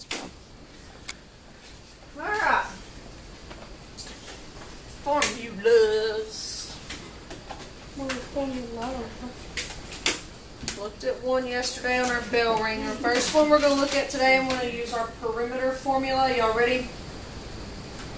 That's fine. Alright. Formulas. Looked at one yesterday on our bell ringer. First one we're going to look at today, I'm going to use our perimeter formula. Y'all ready?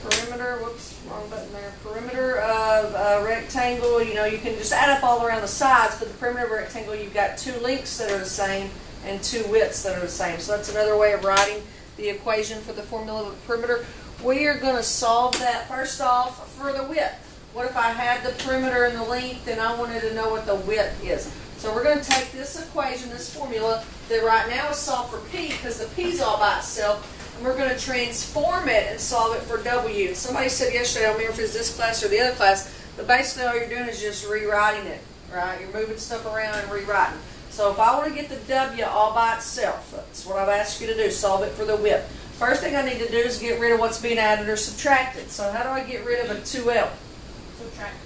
Perimeter, whoops, wrong button there. Perimeter of a rectangle, you know, you can just add up all around the sides, but the perimeter of a rectangle, you've got two lengths that are the same and two widths that are the same. So that's another way of writing the equation for the formula of a perimeter. We are going to solve that first off for the width. What if I had the perimeter and the length and I wanted to know what the width is? So we're going to take this equation, this formula, that right now is solved for P because the P's all by itself, and we're going to transform it and solve it for W. Somebody said yesterday, I don't remember if it was this class or the other class, but basically all you're doing is just rewriting it, right? You're moving stuff around and rewriting. So if I want to get the W all by itself, that's what I've asked you to do, solve it for the width. First thing I need to do is get rid of what's being added or subtracted. So how do I get rid of a 2L?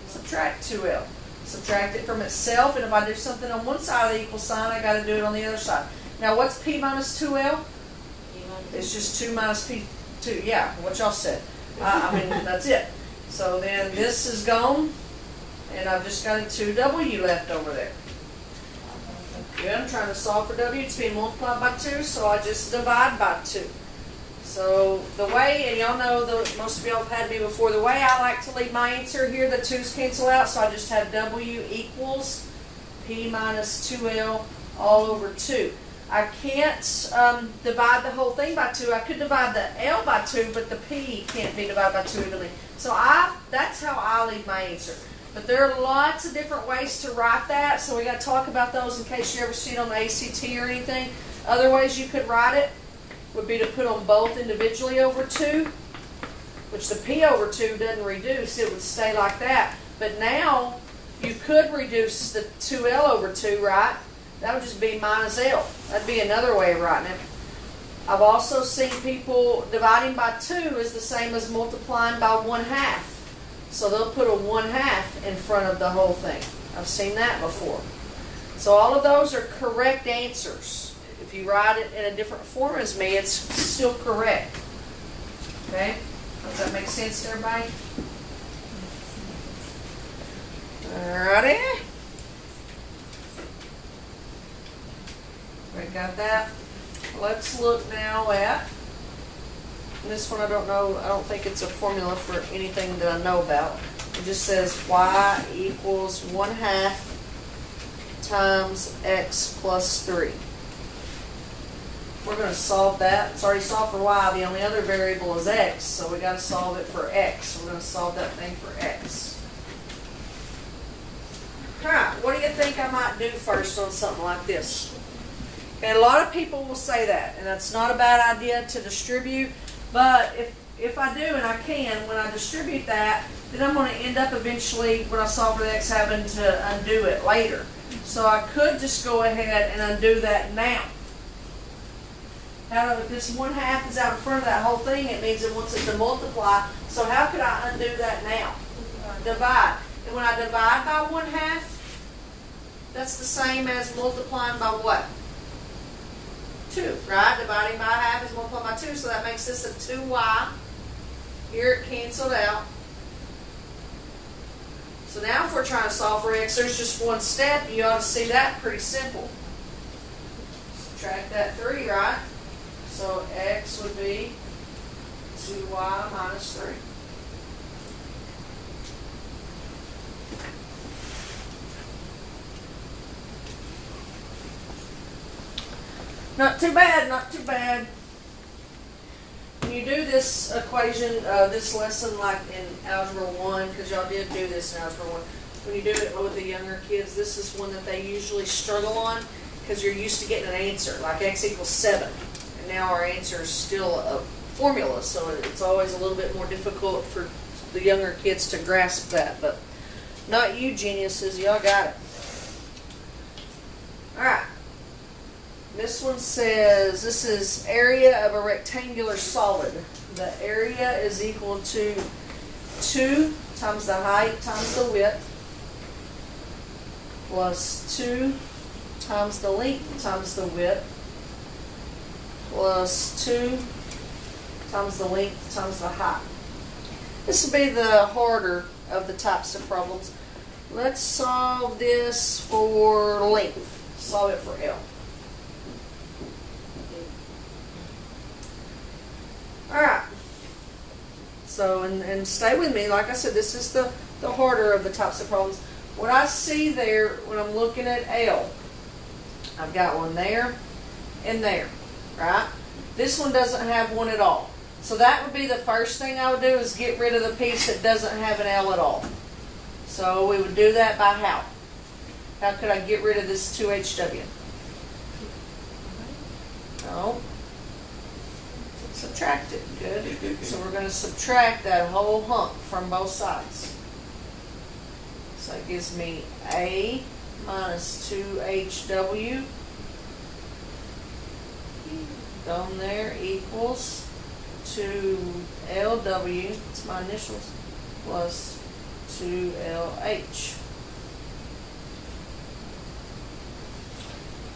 Subtract 2L. Subtract it from itself, and if I do something on one side of the equal sign, I got to do it on the other side. Now what's P minus 2L? It's just 2 minus P2. Yeah, what y'all said. I mean, that's it. So then this is gone, and I've just got a 2W left over there. Good, I'm trying to solve for W. It's being multiplied by 2, so I just divide by 2. So the way, and y'all know, most of y'all have had me before, the way I like to leave my answer here, the 2's cancel out, so I just have W equals P minus 2L all over 2. I can't divide the whole thing by 2. I could divide the L by 2, but the P can't be divided by 2 evenly. So that's how I leave my answer. But there are lots of different ways to write that, so we got to talk about those in case you ever see it on the ACT or anything. Other ways you could write it would be to put them both individually over 2, which the P over 2 doesn't reduce. It would stay like that. But now you could reduce the 2L over 2, right? That would just be minus L. That'd be another way of writing it. I've also seen people dividing by 2 is the same as multiplying by 1/2. So they'll put a 1/2 in front of the whole thing. I've seen that before. So all of those are correct answers. If you write it in a different form as me, it's still correct. Okay? Does that make sense to everybody? Alrighty. We got that. Let's look now at this one. I don't think it's a formula for anything that I know about. It just says y equals 1/2 times x plus 3. We're going to solve that. It's already solved for y. The only other variable is x, so we got to solve it for x. We're going to solve that thing for x. Alright, what do you think I might do first on something like this? Okay, a lot of people will say that, and that's not a bad idea to distribute, but if I do, and I can, when I distribute that, then I'm going to end up eventually, when I solve for the x, having to undo it later. So I could just go ahead and undo that now. Now, if this 1/2 is out in front of that whole thing, it means it wants it to multiply. So how could I undo that now? Divide. And when I divide by 1/2, that's the same as multiplying by what? 2, right? Dividing by 1/2 is multiplying by 2, so that makes this a 2y. Here it canceled out. So now if we're trying to solve for x, there's just one step. You ought to see that pretty simple. Subtract that 3, right? So x would be 2y minus 3. Not too bad, not too bad. When you do this equation, this lesson, like in Algebra 1, because y'all did do this in Algebra 1, when you do it with the younger kids, this is one that they usually struggle on because you're used to getting an answer, like x equals 7. And now our answer is still a formula, so it's always a little bit more difficult for the younger kids to grasp that. But not you geniuses, y'all got it. Alright. This one says, this is area of a rectangular solid. The area is equal to 2 times the height times the width plus 2 times the length times the width plus 2 times the length times the height. This will be the harder of the types of problems. Let's solve this for length. Solve it for L. Alright. So, and stay with me. Like I said, this is the harder of the types of problems. What I see there when I'm looking at L, I've got one there and there, right? This one doesn't have one at all. So that would be the first thing I would do, is get rid of the piece that doesn't have an L at all. So we would do that by how? How could I get rid of this 2HW? No. Subtract it. Good. So we're going to subtract that whole hunk from both sides. So it gives me A minus 2HW down there equals 2LW, it's my initials, plus 2LH.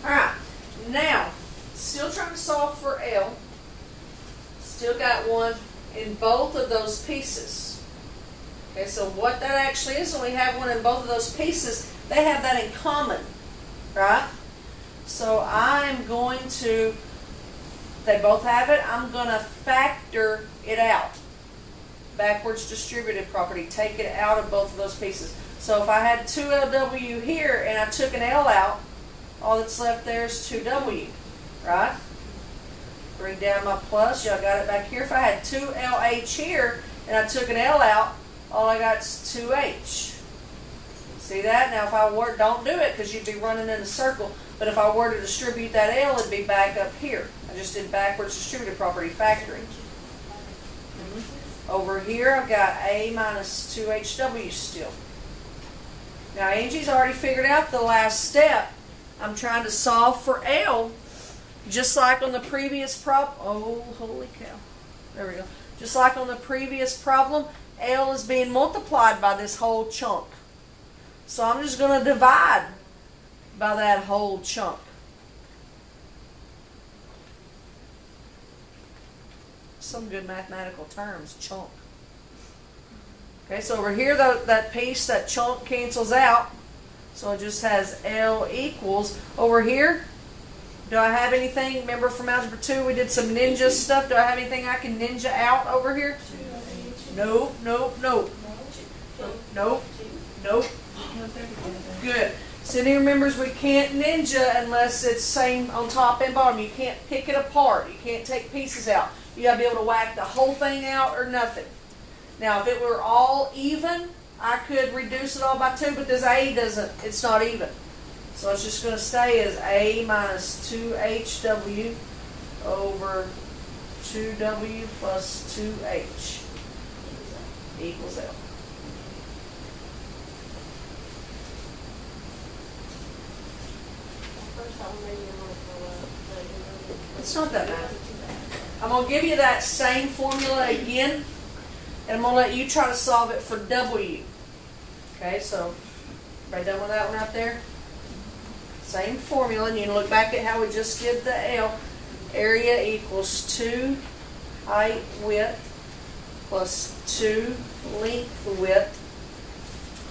Alright, now, still trying to solve for L. Still got one in both of those pieces. Okay, so what that actually is, when we have one in both of those pieces, they have that in common, right? So I'm going to, they both have it, I'm going to factor it out. Backwards distributed property, take it out of both of those pieces. So if I had 2LW here and I took an L out, all that's left there is 2W, right? Bring down my plus, y'all got it back here. If I had 2LH here and I took an L out, all I got is 2H. See that? Now if I were, don't do it because you'd be running in a circle, but if I were to distribute that L, it'd be back up here. I just did backwards distributed property factoring. Over here I've got A minus 2HW still. Now Angie's already figured out the last step. I'm trying to solve for L, just like on the previous problem. Oh, holy cow. There we go. Just like on the previous problem, L is being multiplied by this whole chunk. So I'm just going to divide by that whole chunk. Some good mathematical terms, chunk. Okay, so over here, that piece, that chunk cancels out. So it just has L equals. Over here, do I have anything? Remember from Algebra 2, we did some ninja stuff. Do I have anything I can ninja out over here? Nope, nope, nope. Nope, nope. Good. Cindy remembers we can't ninja unless it's same on top and bottom. You can't pick it apart. You can't take pieces out. You got to be able to whack the whole thing out or nothing. Now, if it were all even, I could reduce it all by 2, but this A doesn't, it's not even. So it's just going to stay as A minus 2HW over 2W plus 2H equals L. It's not that bad. I'm going to give you that same formula again, and I'm going to let you try to solve it for W. Okay, so everybody done with that one out there? Same formula, and you can look back at how we just did the L. Area equals 2 height width plus 2 length width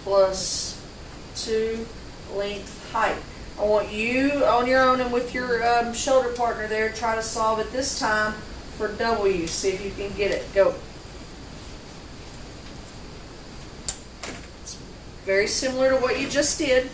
plus 2 length height. I want you on your own and with your shoulder partner there, try to solve it this time for W. See if you can get it. Go. It's very similar to what you just did.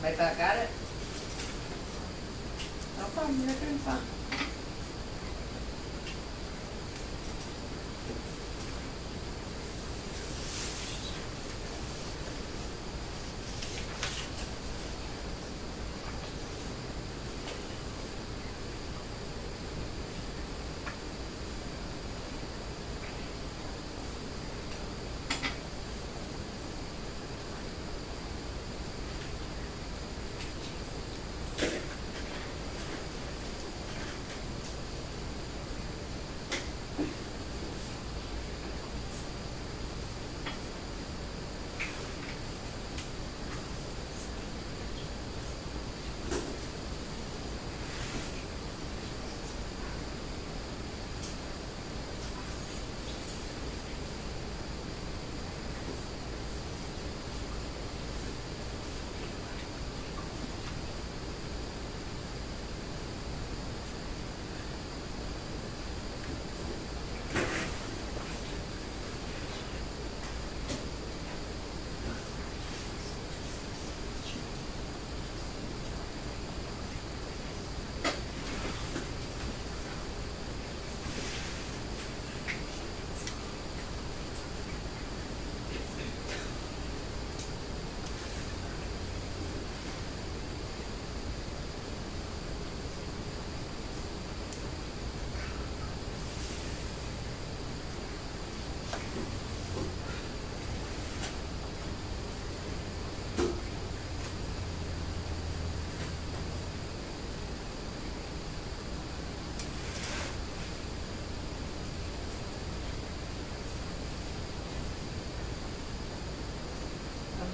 Okay, got it? No problem, you're doing fine.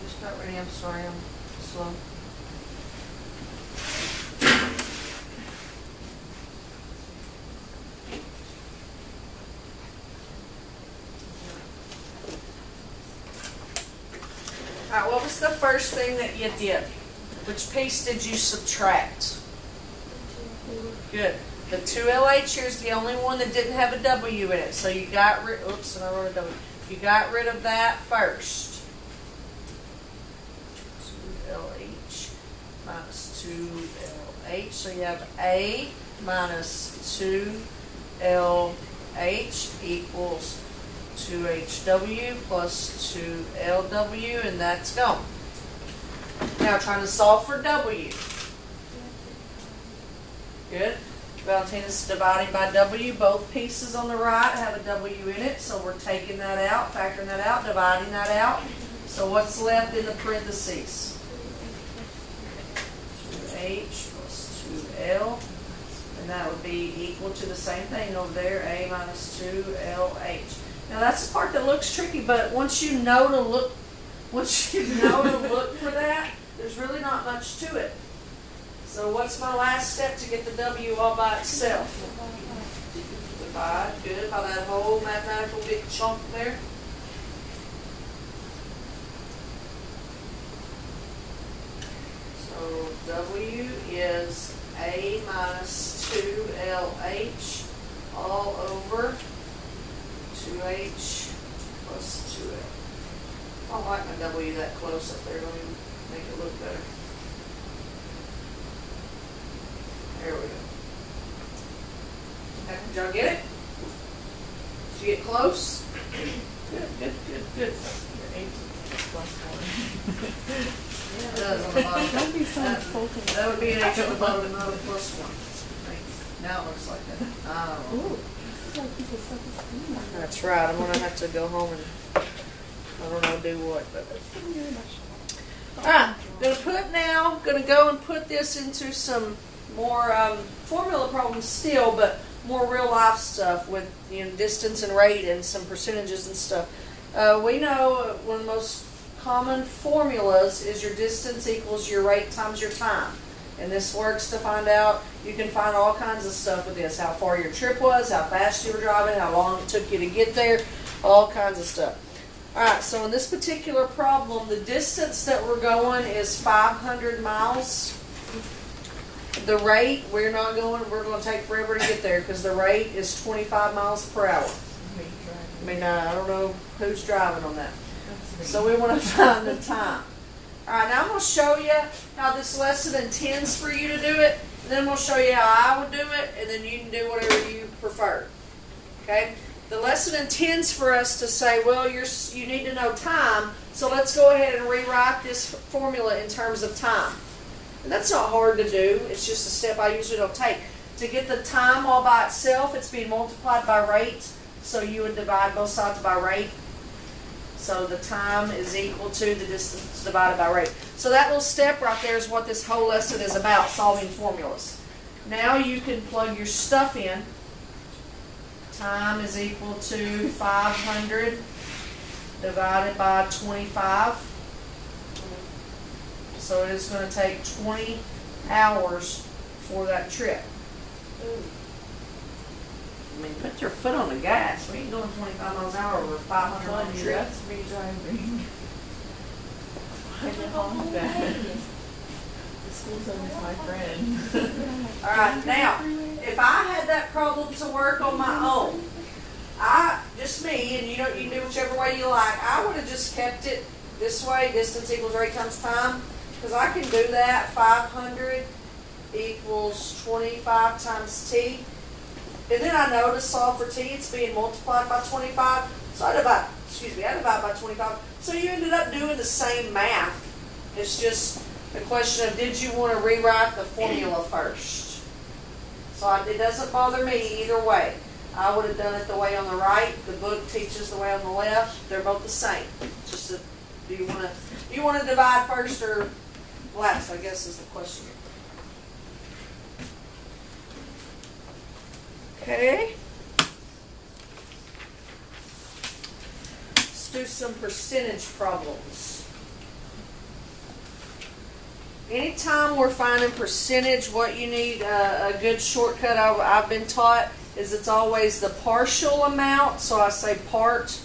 Just not ready, I'm sorry, I'm slow. Alright, what was the first thing that you did? Which piece did you subtract? Good. The 2LH here is the only one that didn't have a W in it, so you got rid, oops, and I wrote a W. You got rid of that first. 2LH minus 2LH, so you have A minus 2LH equals 2HW plus 2LW, and that's gone. Now trying to solve for W. Good. Valentina's dividing by W. Both pieces on the right have a W in it, so we're taking that out, factoring that out, dividing that out. So what's left in the parentheses? 2H plus 2L, and that would be equal to the same thing over there, A minus 2LH. Now that's the part that looks tricky, but once you know to look for that, there's really not much to it. So what's my last step to get the W all by itself? Divide, good, by that whole mathematical big chunk there. So W is A minus 2LH all over 2H plus 2L. I don't like my W that close up there. Let me make it look better. There we go. Okay, did y'all get it? Did you get close? Good, good, good, good. Your 8 plus 1. Yeah, it does on the bottom. Don't be so insulting. That would be an H on the bottom, not a plus 1. Now it looks like that. Ooh, this is like people's self-esteem. That's right. I'm gonna have to go home and I don't know do what, but. Alright, gonna go and put this into some more formula problems still, but more real life stuff with distance and rate and some percentages and stuff. We know one of the most common formulas is your distance equals your rate times your time. And this works to find out, you can find all kinds of stuff with this. How far your trip was, how fast you were driving, how long it took you to get there, all kinds of stuff. Alright, so in this particular problem, the distance that we're going is 500 miles. The rate, we're going to take forever to get there because the rate is 25 miles per hour. I mean, I don't know who's driving on that. So we want to find the time. Alright, now I'm going to show you how this lesson intends for you to do it. And then we'll show you how I would do it, and then you can do whatever you prefer. Okay? The lesson intends for us to say, well, you need to know time, so let's go ahead and rewrite this formula in terms of time. And that's not hard to do. It's just a step I usually don't take. To get the time all by itself, it's being multiplied by rate. So you would divide both sides by rate. So the time is equal to the distance divided by rate. So that little step right there is what this whole lesson is about, solving formulas. Now you can plug your stuff in. Time is equal to 500 divided by 25. So it is going to take 20 hours for that trip. I mean, put your foot on the gas. We ain't going 25 miles an hour over 500 on the trip. That's me driving. I get home back. The school zone is my friend. Alright, now, if I had that problem to work on my own, just me, and you can do whichever way you like, I would have just kept it this way, distance equals rate times time, because I can do that. 500 equals 25 times t. And then I know to solve for t, it's being multiplied by 25. So I divide by 25. So you ended up doing the same math. It's just a question of, did you want to rewrite the formula first? So it doesn't bother me either way. I would have done it the way on the right. The book teaches the way on the left. They're both the same. Just do you want to divide first or last, I guess is the question. Okay. Let's do some percentage problems. Anytime we're finding percentage, what you need, a good shortcut I've been taught, is it's always the partial amount. So I say part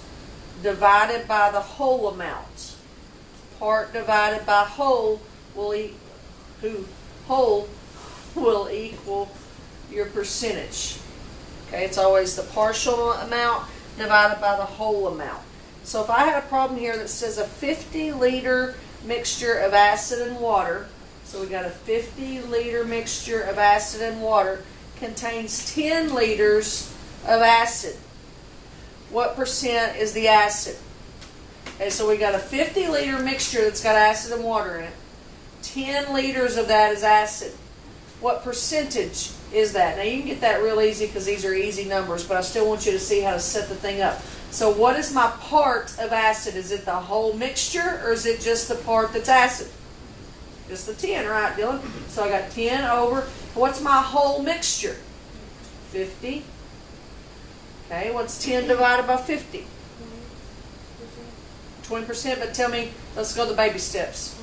divided by the whole amount. Part divided by whole will equal your percentage. Okay, it's always the partial amount divided by the whole amount. So if I had a problem here that says a 50-liter mixture of acid and water, so we got a 50-liter mixture of acid and water, contains 10 liters of acid. What percent is the acid? Okay, so we got a 50-liter mixture that's got acid and water in it. 10 liters of that is acid. What percentage is that? Now you can get that real easy because these are easy numbers, but I still want you to see how to set the thing up. So what is my part of acid? Is it the whole mixture or is it just the part that's acid? Just the 10, right, Dylan? So I got 10 over. What's my whole mixture? 50. Okay, what's 10 divided by 50? 20%, but tell me, let's go the baby steps.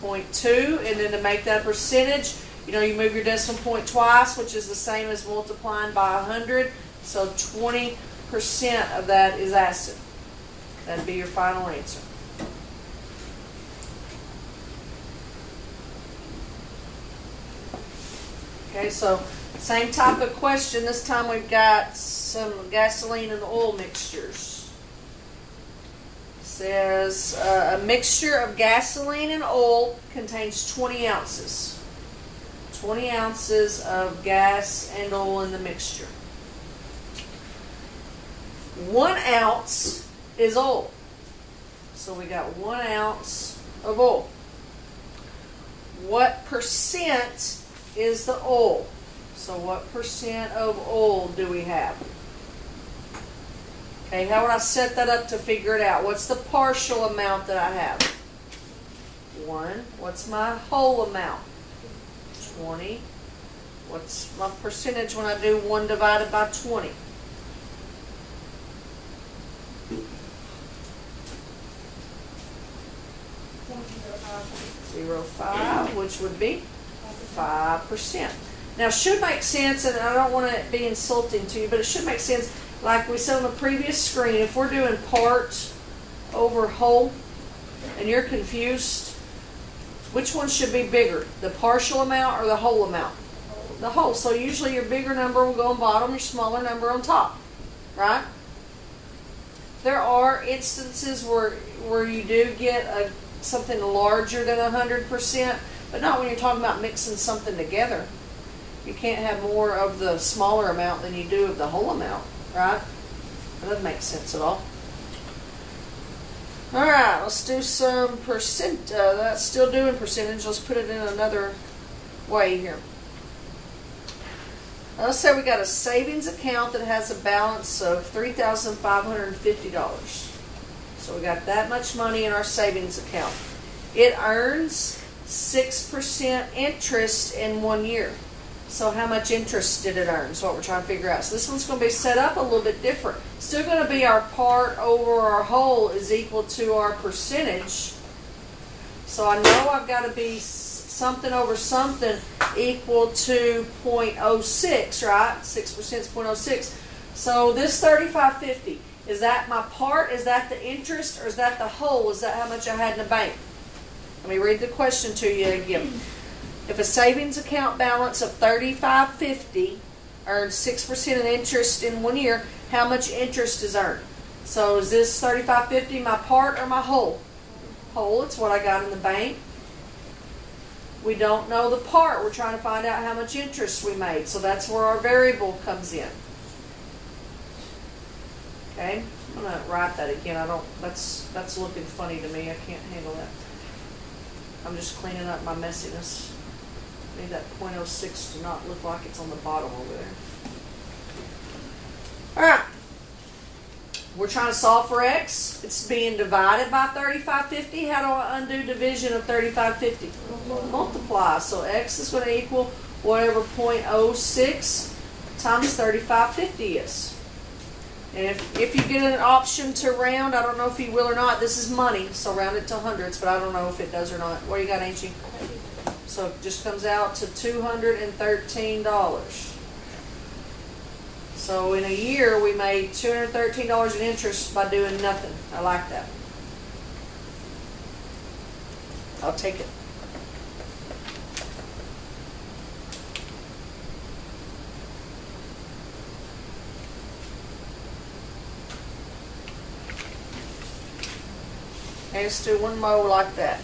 0.2, and then to make that a percentage, you move your decimal point twice, which is the same as multiplying by 100. So 20% of that is acid. That'd be your final answer. Okay, so same type of question. This time we've got some gasoline and oil mixtures. It says a mixture of gasoline and oil contains 20 ounces. 20 ounces of gas and oil in the mixture. 1 ounce is oil. So we got 1 ounce of oil. What percent is the oil? So what percent of oil do we have? Okay, how would I set that up to figure it out? What's the partial amount that I have? 1. What's my whole amount? 20. What's my percentage when I do 1 divided by 20? 0.05, which would be 5%. Now, it should make sense, and I don't want to be insulting to you, but it should make sense, like we said on the previous screen, if we're doing part over whole, and you're confused, which one should be bigger, the partial amount or the whole amount? The whole. So usually your bigger number will go on bottom, your smaller number on top, right? There are instances where you do get something larger than 100%, but not when you're talking about mixing something together. You can't have more of the smaller amount than you do of the whole amount, right? That doesn't make sense at all. All right, let's do some percent. That's still doing percentage. Let's put it in another way here. Let's say we got a savings account that has a balance of $3,550. So we got that much money in our savings account. It earns 6% interest in 1 year. So how much interest did it earn? That's what we're trying to figure out. So this one's going to be set up a little bit different. Still going to be our part over our whole is equal to our percentage. So I know I've got to be something over something equal to 0.06, right? 6% is 0.06. So this 3550, is that my part? Is that the interest? Or is that the whole? Is that how much I had in the bank? Let me read the question to you again. If a savings account balance of $35.50 earns 6% in interest in 1 year, how much interest is earned? So is this $35.50 my part or my whole? Whole, it's what I got in the bank. We don't know the part. We're trying to find out how much interest we made. So that's where our variable comes in. Okay, I'm going to write that again. That's looking funny to me. I can't handle that. I'm just cleaning up my messiness. Need that 0.06 to not look like it's on the bottom over there. Alright. We're trying to solve for x. It's being divided by 3550. How do I undo division of 3550? Multiply. So x is going to equal whatever 0.06 times 3550 is. And if you get an option to round, I don't know if you will or not, this is money, so round it to hundreds, but I don't know if it does or not. What do you got, Angie? So it just comes out to $213. So in a year, we made $213 in interest by doing nothing. I like that. I'll take it. Okay, let's do one more like that.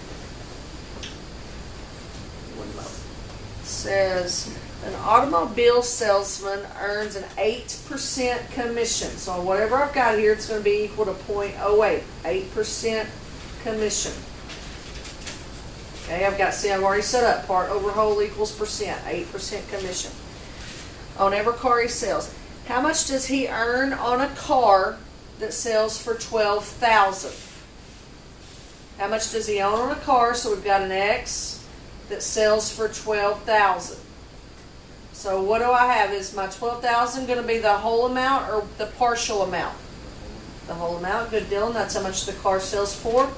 One more. It says, an automobile salesman earns an 8% commission. So whatever I've got here, it's going to be equal to 0.08. 8% commission. Okay, I've already set up part over whole equals percent. 8% commission on every car he sells. How much does he earn on a car that sells for $12,000? How much does he own on a car? So we've got an X that sells for $12,000. So what do I have? Is my $12,000 going to be the whole amount or the partial amount? The whole amount. Good, Dylan. That's how much the car sells for.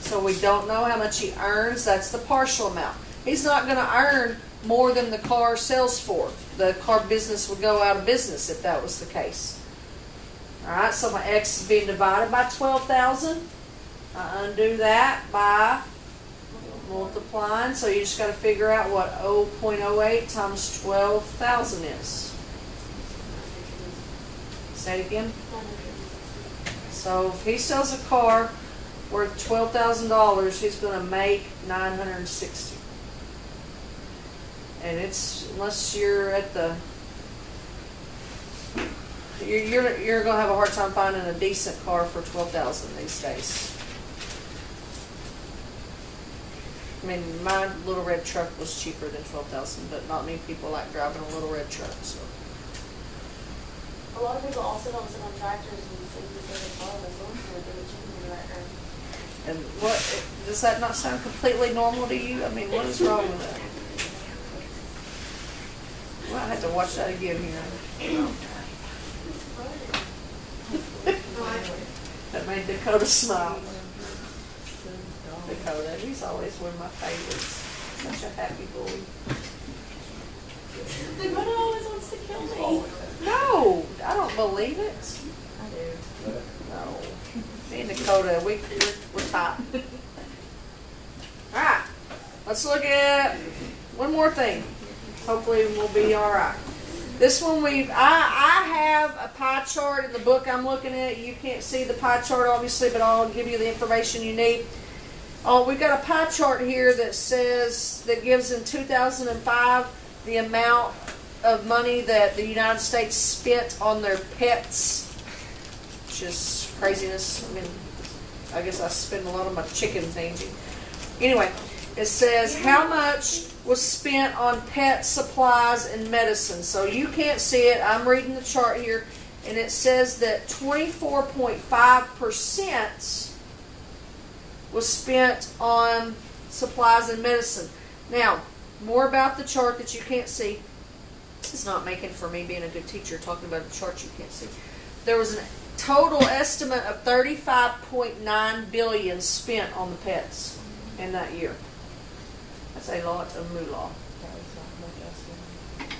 So we don't know how much he earns. That's the partial amount. He's not going to earn more than the car sells for. The car business would go out of business if that was the case. All right. So my X is being divided by 12,000. I undo that by multiplying, so you just got to figure out what 0.08 times 12,000 is. Say it again. So if he sells a car worth $12,000, he's going to make $960. And it's, unless you're at the, you're going to have a hard time finding a decent car for $12,000 these days. I mean, my little red truck was cheaper than $12,000, but not many people like driving a little red truck. So A lot of people also don't sit on tractors and say that they're car as well, so they're cheaper than that. And what does that not sound completely normal to you? I mean, what is wrong with that? Well, I had to watch that again here. That made Dakota smile. Dakota, he's always one of my favorites. Such a happy boy. Dakota always wants to kill me. No, I don't believe it. I do. No. Me and Dakota, we're tight. Alright, let's look at one more thing. Hopefully we'll be alright. This one I have a pie chart in the book I'm looking at. You can't see the pie chart obviously, but I'll give you the information you need. Oh, we got a pie chart here that says, that gives in 2005 the amount of money that the United States spent on their pets. Just craziness. I mean, I guess I spend a lot on my chickens, Angie. Anyway, it says how much was spent on pet supplies and medicine. So you can't see it. I'm reading the chart here, and it says that 24.5% was spent on supplies and medicine. Now, more about the chart that you can't see. It's not making for me being a good teacher talking about a chart you can't see. There was a total estimate of $35.9 billion spent on the pets in that year. That's a lot of moolah. That was not much estimate.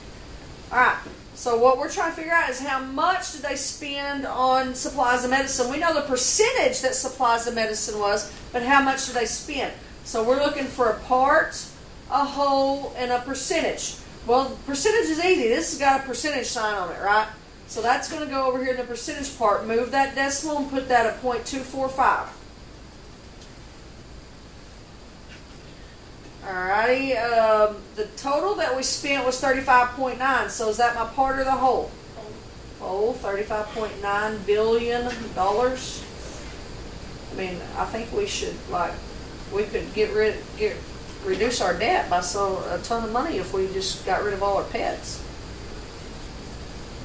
All right. So what we're trying to figure out is how much did they spend on supplies and medicine. We know the percentage that supplies and medicine was, but how much did they spend? So we're looking for a part, a whole, and a percentage. Well, percentage is easy. This has got a percentage sign on it, right? So that's going to go over here in the percentage part. Move that decimal and put that at 0.245. Alrighty, the total that we spent was 35.9. So is that my part or the whole? Whole, $35.9 billion. I mean, I think we should, we could reduce our debt by a ton of money if we just got rid of all our pets.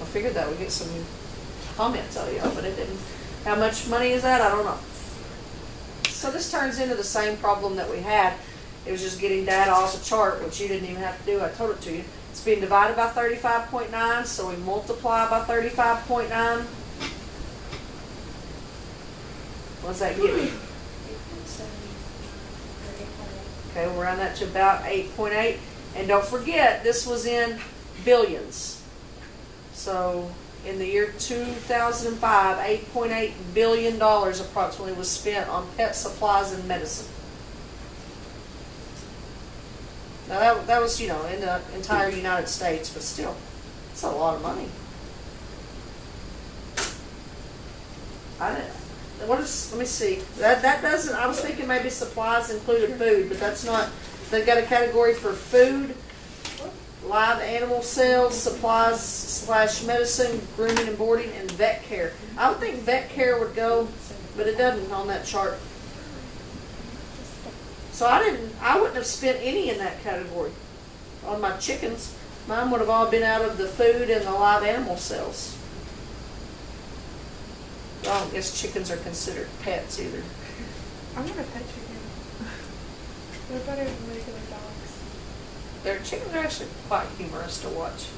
I figured that would get some comments out of y'all, but it didn't. How much money is that? I don't know. So this turns into the same problem that we had. It was just getting data off the chart, which you didn't even have to do. I told it to you. It's being divided by 35.9, so we multiply by 35.9. What does that give me? Okay, we'll round that to about 8.8. And don't forget, this was in billions. So in the year 2005, $8.8 billion approximately was spent on pet supplies and medicine. Now that was, in the entire United States, but still, it's a lot of money. Let me see. That doesn't, I was thinking maybe supplies included food, but that's not. They've got a category for food, live animal sales, supplies / medicine, grooming and boarding, and vet care. I would think vet care would go, but it doesn't on that chart. So I wouldn't have spent any in that category on my chickens. Mine would have all been out of the food and the live animal sales. I don't guess chickens are considered pets either. I'm not a pet chicken. They're better than regular dogs. Their chickens are actually quite humorous to watch.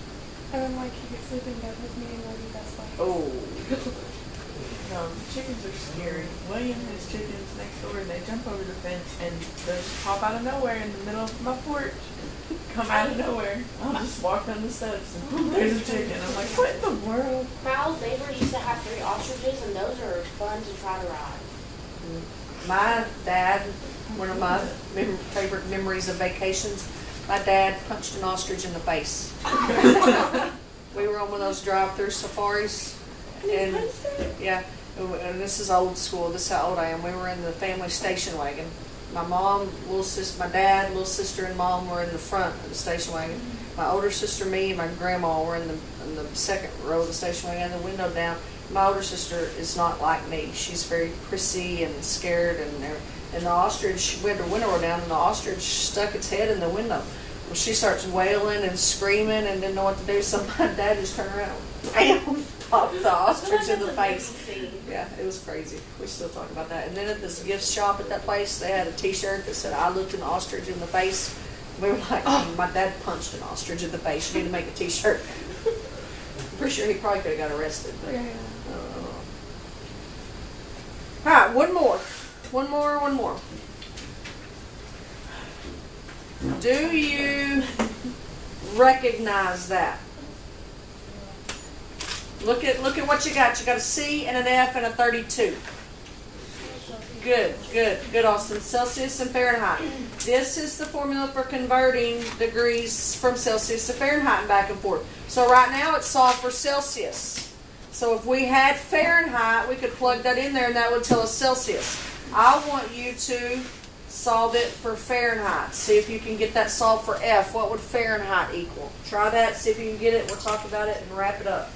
And then you can sleep in bed with me and we'll be best friends. Oh. No, chickens are scary. William has chickens next door and they jump over the fence and they just pop out of nowhere in the middle of my porch. Come out of nowhere. I'll just walk down the steps and boom, there's a chicken. I'm like, what in the world? My old neighbors used to have 3 ostriches, and those are fun to try to ride. My dad, one of my favorite memories of vacations, my dad punched an ostrich in the face. We were on one of those drive-through safaris. And yeah, and this is old school. This is how old I am. We were in the family station wagon. My mom, my dad, little sister, and mom were in the front of the station wagon. My older sister, me, and my grandma were in the second row of the station wagon, the window down. My older sister is not like me. She's very prissy and scared, and the ostrich, we had the window down, and the ostrich stuck its head in the window. Well, she starts wailing and screaming and didn't know what to do, so my dad just turned around and bam, popped the ostrich in the face. Yeah, it was crazy. We still talk about that. And then at this gift shop at that place, they had a T-shirt that said, "I looked an ostrich in the face." We were like, "Oh, my dad punched an ostrich in the face. You need to make a T-shirt." I'm pretty sure he probably could have got arrested. But, Yeah. All right, one more. Do you recognize that? Look at what you got. You got a C and an F and a 32. Good, Austin. Celsius and Fahrenheit. This is the formula for converting degrees from Celsius to Fahrenheit and back and forth. So right now it's solved for Celsius. So if we had Fahrenheit, we could plug that in there and that would tell us Celsius. I want you to Solve it for Fahrenheit. See if you can get that solved for F. What would Fahrenheit equal? Try that, see if you can get it. We'll talk about it and wrap it up.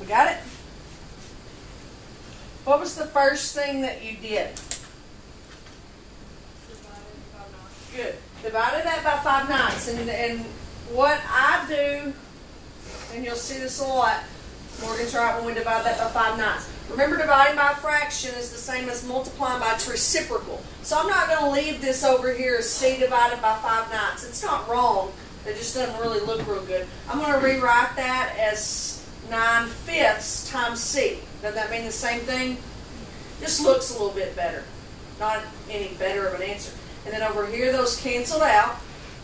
We got it? What was the first thing that you did? Good. Divided that by 5/9. And what I do, and you'll see this a lot, Morgan's right when we divide that by 5/9. Remember, dividing by a fraction is the same as multiplying by its reciprocal. So I'm not going to leave this over here as C divided by 5/9. It's not wrong. It just doesn't really look real good. I'm going to rewrite that as 9/5 times C. Does that mean the same thing? Just looks a little bit better. Not any better of an answer. And then over here, those canceled out.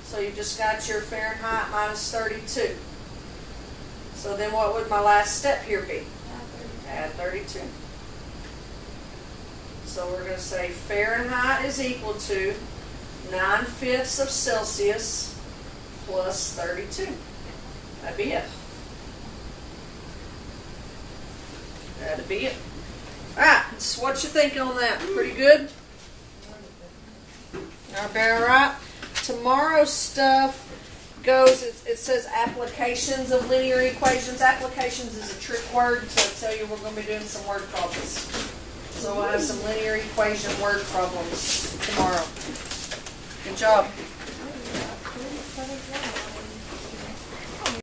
So you've just got your Fahrenheit minus 32. So then what would my last step here be? Add 32. So we're going to say Fahrenheit is equal to 9/5 of Celsius plus 32. That'd be it. That'd be it. Alright, so what you think on that? Pretty good? All right. Tomorrow's stuff goes, it says applications of linear equations. Applications is a trick word, so I tell you we're going to be doing some word problems. So we'll have some linear equation word problems tomorrow. Good job.